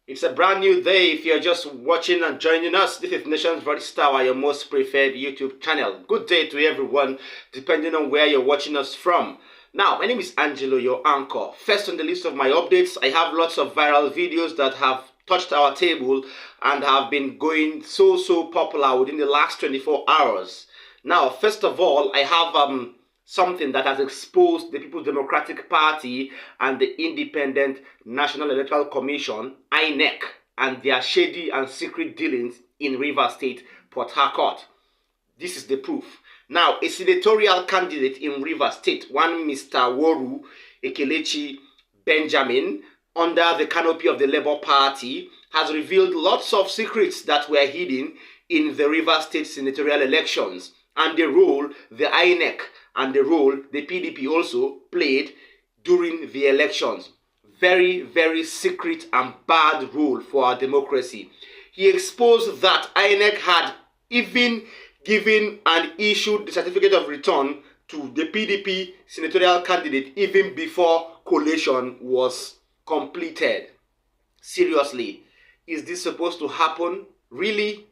It's a brand new day. If you're just watching and joining us, this is Nation's Voice Tower, your most preferred YouTube channel. Good day to everyone, depending on where you're watching us from. Now, my name is Angelo, your anchor. First on the list of my updates, I have lots of viral videos that have touched our table and have been going so popular within the last 24 hours. Now, first of all, I have something that has exposed the People's Democratic Party and the Independent National Electoral Commission, INEC, and their shady and secret dealings in Rivers State, Port Harcourt. This is the proof. Now, a senatorial candidate in Rivers State, one Mr. Woru Ekelechi Benjamin, under the canopy of the Labour Party, has revealed lots of secrets that were hidden in the Rivers State senatorial elections, and the role the INEC and the role the PDP also played during the elections. Very secret and bad role for our democracy. He exposed that INEC had even given and issued the certificate of return to the PDP senatorial candidate even before collation was completed. Seriously, is this supposed to happen? Really?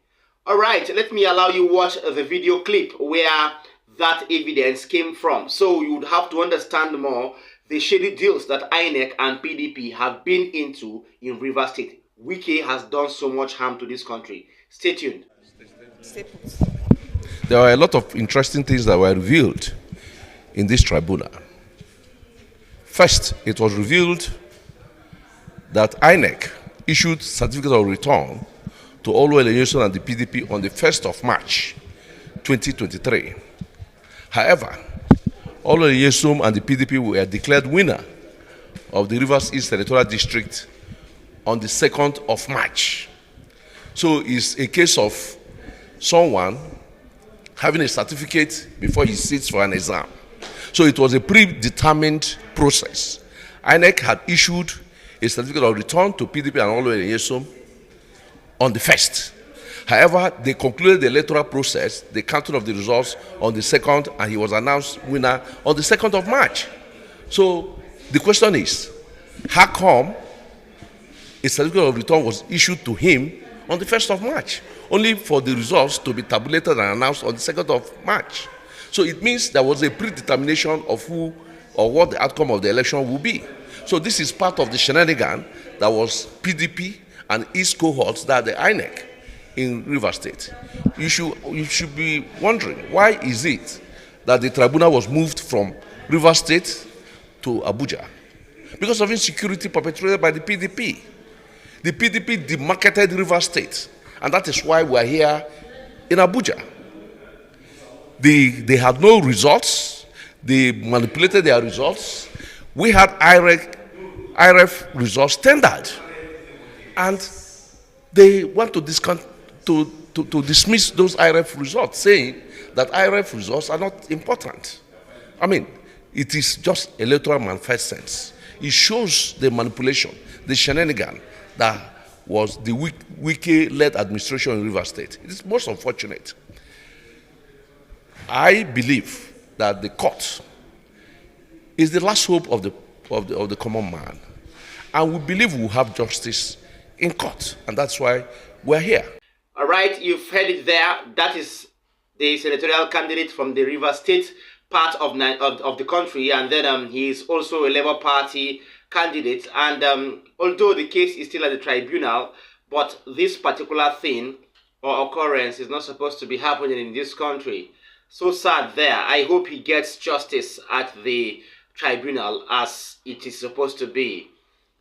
Alright, let me allow you watch the video clip where that evidence came from. So you would have to understand more the shady deals that INEC and PDP have been into in Rivers State. Wike has done so much harm to this country. Stay tuned. There are a lot of interesting things that were revealed in this tribunal. First, it was revealed that INEC issued certificate of return to Olusegun and the PDP on the 1st of March 2023. However, Olusegun and the PDP were declared winner of the Rivers East Senatorial District on the 2nd of March. So it's a case of someone having a certificate before he sits for an exam. So it was a predetermined process. INEC had issued a certificate of return to PDP and Olusegun on the 1st. However, they concluded the electoral process, the counting of the results on the 2nd, and he was announced winner on the 2nd of March. So the question is, how come a certificate of return was issued to him on the 1st of March, only for the results to be tabulated and announced on the 2nd of March? So it means there was a predetermination of who or what the outcome of the election will be. So this is part of the shenanigan that was PDP and its cohorts, that the INEC in Rivers State. You should be wondering, why is it that the tribunal was moved from Rivers State to Abuja? Because of insecurity perpetrated by the PDP. The PDP demarketed Rivers State, and that is why we are here in Abuja. They had no results. They manipulated their results. We had IRF results tendered, and they want to dismiss those IRF results, saying that IRF results are not important. I mean, it is just electoral malfeasance. It shows the manipulation, the shenanigan that was the Wike-led administration in Rivers State. It is most unfortunate. I believe that the court is the last hope of the common man, and we believe we will have justice in court, and that's why we're here. All right, you've heard it there. That is the senatorial candidate from the Rivers State part of the country, and then he is also a Labour Party candidate. And although the case is still at the tribunal, but this particular thing or occurrence is not supposed to be happening in this country. So sad there. I hope he gets justice at the tribunal as it is supposed to be.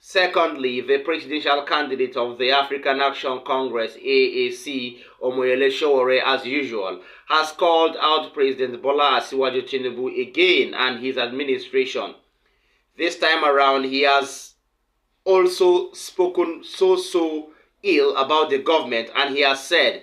Secondly, the presidential candidate of the African Action Congress, AAC, Omoyele Sowore, as usual, has called out President Bola Asiwaju Tinubu again and his administration. This time around, he has also spoken so ill about the government, and he has said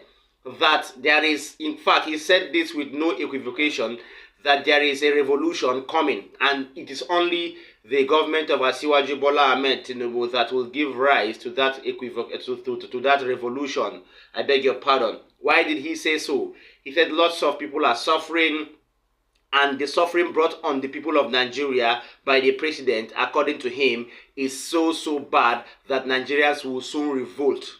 that there is, in fact, he said this with no equivocation, that there is a revolution coming, and it is only the government of Asiwaju Bola Ahmed Tinubu that will give rise to that to that revolution. I beg your pardon. Why did he say so? He said lots of people are suffering, and the suffering brought on the people of Nigeria by the president, according to him, is so bad that Nigerians will soon revolt.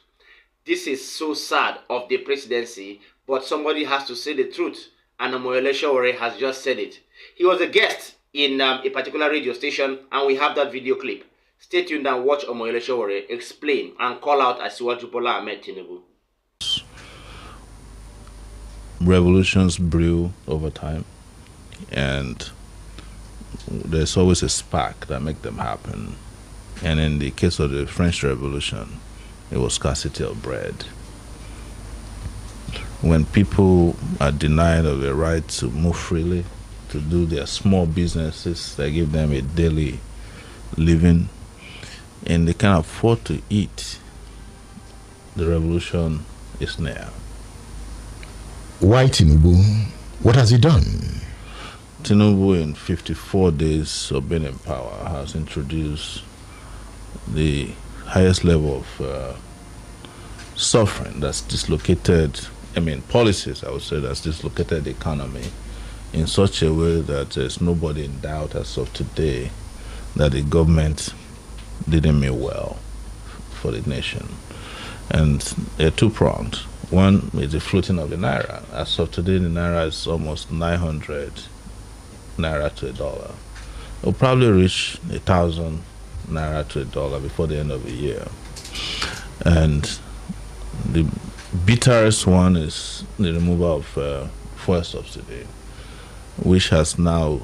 This is so sad of the presidency, but somebody has to say the truth, and Omoyele Sowore has just said it. He was a guest in a particular radio station, and we have that video clip. Stay tuned and watch Omoyele Sowore explain and call out Asiwaju Bola Ahmed Tinubu. Revolutions brew over time, and there's always a spark that makes them happen. And in the case of the French Revolution, it was scarcity of bread. When people are denied of the right to move freely, to do their small businesses that give them a daily living, and they can't afford to eat, the revolution is near. Why Tinubu? What has he done? Tinubu, in 54 days of being in power, has introduced the highest level of suffering that's dislocated, policies, I would say, that's dislocated the economy in such a way that there's nobody in doubt as of today that the government didn't mean well for the nation. And they're two-pronged. One is the floating of the naira. As of today, the naira is almost 900 naira to a dollar. It'll probably reach 1,000 naira to a dollar before the end of the year. And the bitterest one is the removal of fuel subsidy, which has now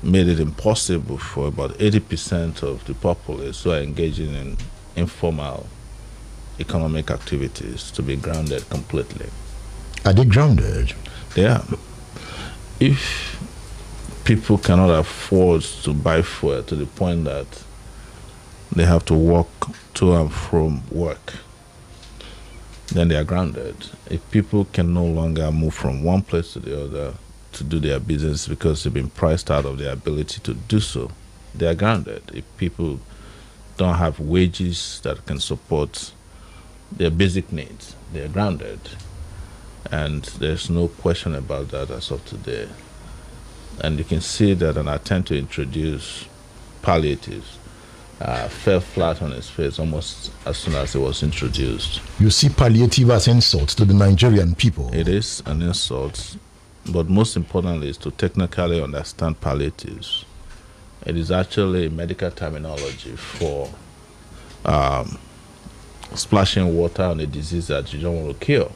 made it impossible for about 80% of the populace who are engaging in informal economic activities to be grounded completely. Are they grounded? They are. If people cannot afford to buy fuel to the point that they have to walk to and from work, then they are grounded. If people can no longer move from one place to the other to do their business because they've been priced out of their ability to do so, they are grounded. If people don't have wages that can support their basic needs, they are grounded. And there's no question about that as of today. And you can see that an attempt to introduce palliatives fell flat on its face almost as soon as it was introduced. You see palliative as insult to the Nigerian people. It is an insult, but most importantly is to technically understand palliatives. It is actually a medical terminology for splashing water on a disease that you don't want to cure.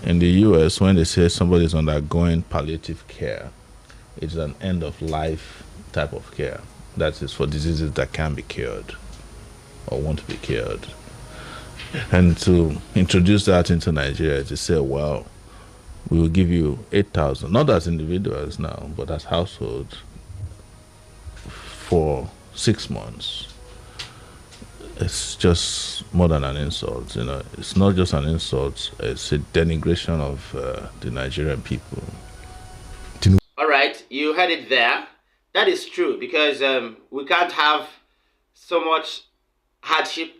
In the US, when they say somebody is undergoing palliative care, it's an end-of-life type of care. That is for diseases that can be cured or won't be cured. And to introduce that into Nigeria, to say, well, we will give you 8,000, not as individuals now, but as households, for 6 months. It's just more than an insult. It's not just an insult, it's a denigration of the Nigerian people. All right, you heard it there. That is true, because we can't have so much hardship,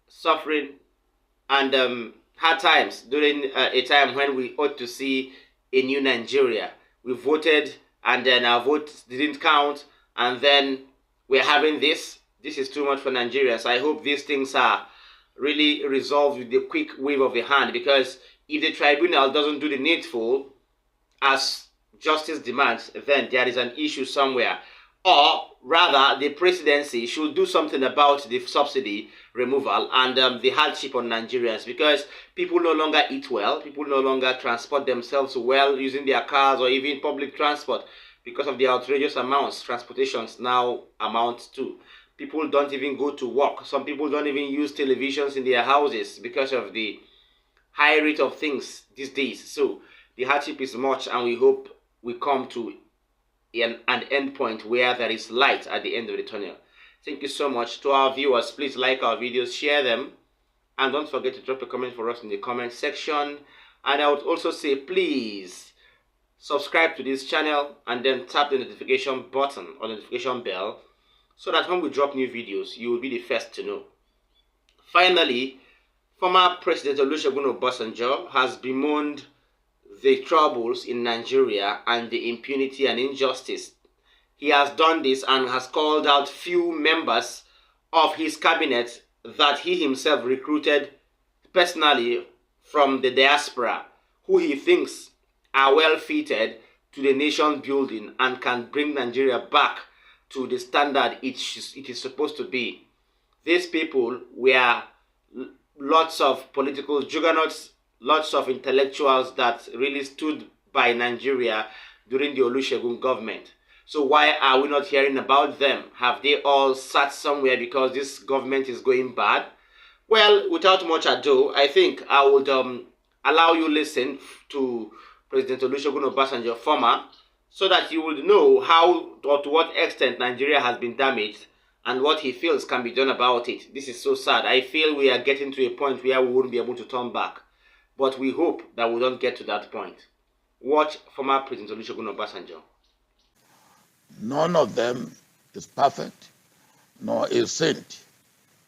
suffering, and hard times during a time when we ought to see a new Nigeria. We voted, and then our votes didn't count, and then we're having this. This is too much for Nigerians. I hope these things are really resolved with the quick wave of the hand, because if the tribunal doesn't do the needful as justice demands, then there is an issue somewhere. Or rather, the presidency should do something about the subsidy removal and the hardship on Nigerians, because people no longer eat well, people no longer transport themselves well using their cars or even public transport because of the outrageous amounts transportations now amount to. People don't even go to work. Some people don't even use televisions in their houses because of the high rate of things these days. So the hardship is much, and we hope we come to an end point where there is light at the end of the tunnel. Thank you so much. To our viewers, please like our videos, share them, and don't forget to drop a comment for us in the comment section. And I would also say, please subscribe to this channel and then tap the notification button or notification bell, so that when we drop new videos, you will be the first to know. Finally, former President Olusegun Obasanjo has bemoaned the troubles in Nigeria and the impunity and injustice. He has done this and has called out few members of his cabinet that he himself recruited personally from the diaspora, who he thinks are well fitted to the nation building and can bring Nigeria back to the standard it is supposed to be. These people were lots of political juggernauts, lots of intellectuals that really stood by Nigeria during the Olusegun government. So why are we not hearing about them? Have they all sat somewhere because this government is going bad? Well, without much ado, I think I would allow you listen to President Olusegun Obasanjo, former, so that you will know how or to what extent Nigeria has been damaged and what he feels can be done about it. This is so sad. I feel we are getting to a point where we won't be able to turn back. But we hope that we don't get to that point. Watch former President Olusegun Obasanjo. None of them is perfect, nor a saint.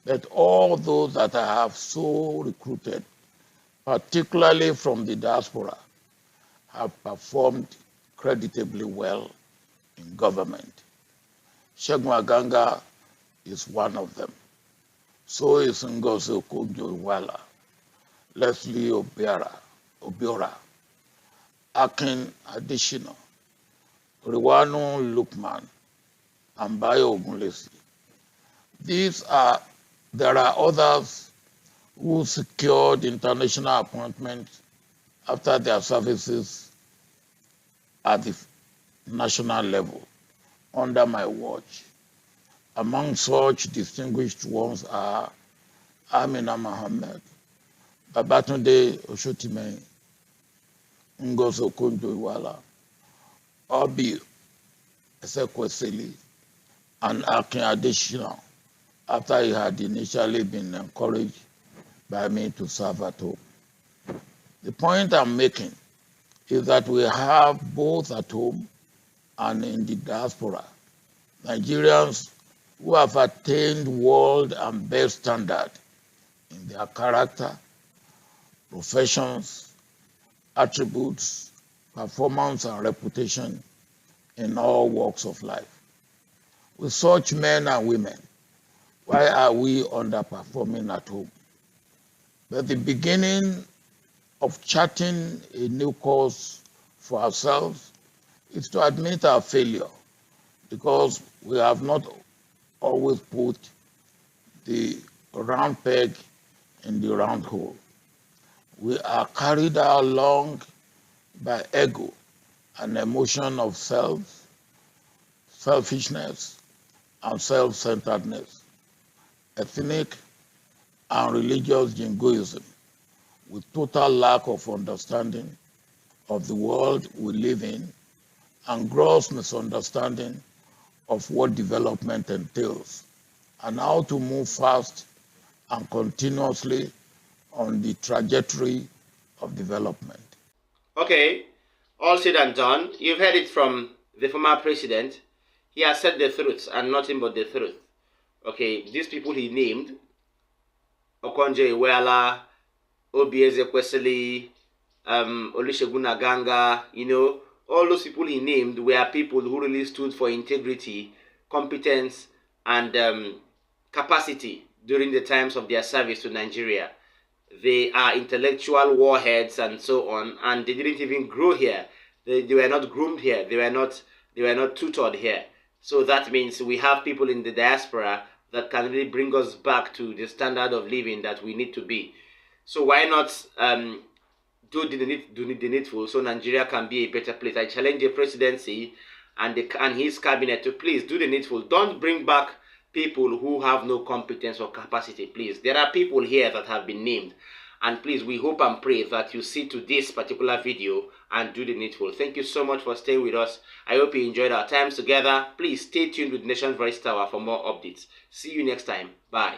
But all those that I have so recruited, particularly from the diaspora, have performed creditably well in government. Segun Aganga is one of them. So is Ngozi Okonjo-Iweala, Leslie Obiora, Akin Adesina, Riwanu Lukman, and Bayo Ogunlesi. There are others who secured international appointments after their services at the national level under my watch. Among such distinguished ones are Amina Mohammed, Babatunde Oshotime, Ngozi Okonjo-Iweala, Obi Ezekwesili, and Akin Adesina, after he had initially been encouraged by me to serve at home. The point I'm making is that we have both at home and in the diaspora Nigerians who have attained world and best standard in their character, professions, attributes, performance, and reputation in all walks of life. With such men and women, why are we underperforming at home? But the beginning of charting a new course for ourselves is to admit our failure, because we have not always put the round peg in the round hole. We are carried along by ego and emotion of selfishness, and self-centeredness, ethnic and religious jingoism, with total lack of understanding of the world we live in and gross misunderstanding of what development entails and how to move fast and continuously on the trajectory of development. Okay, all said and done. You've heard it from the former president. He has said the truth and nothing but the truth. Okay, these people he named, Okonjo-Iweala, Obi Ezekwesili, Olusegun Aganga, all those people he named were people who really stood for integrity, competence, and capacity during the times of their service to Nigeria. They are intellectual warheads and so on, and they didn't even grow here. They were not groomed here. They were not tutored here. So that means we have people in the diaspora that can really bring us back to the standard of living that we need to be. So why not do the needful so Nigeria can be a better place? I challenge the presidency and his cabinet to please do the needful. Don't bring back people who have no competence or capacity, please. There are people here that have been named. And please, we hope and pray that you see to this particular video and do the needful. Thank you so much for staying with us. I hope you enjoyed our times together. Please stay tuned with Nation's Voice Tower for more updates. See you next time. Bye.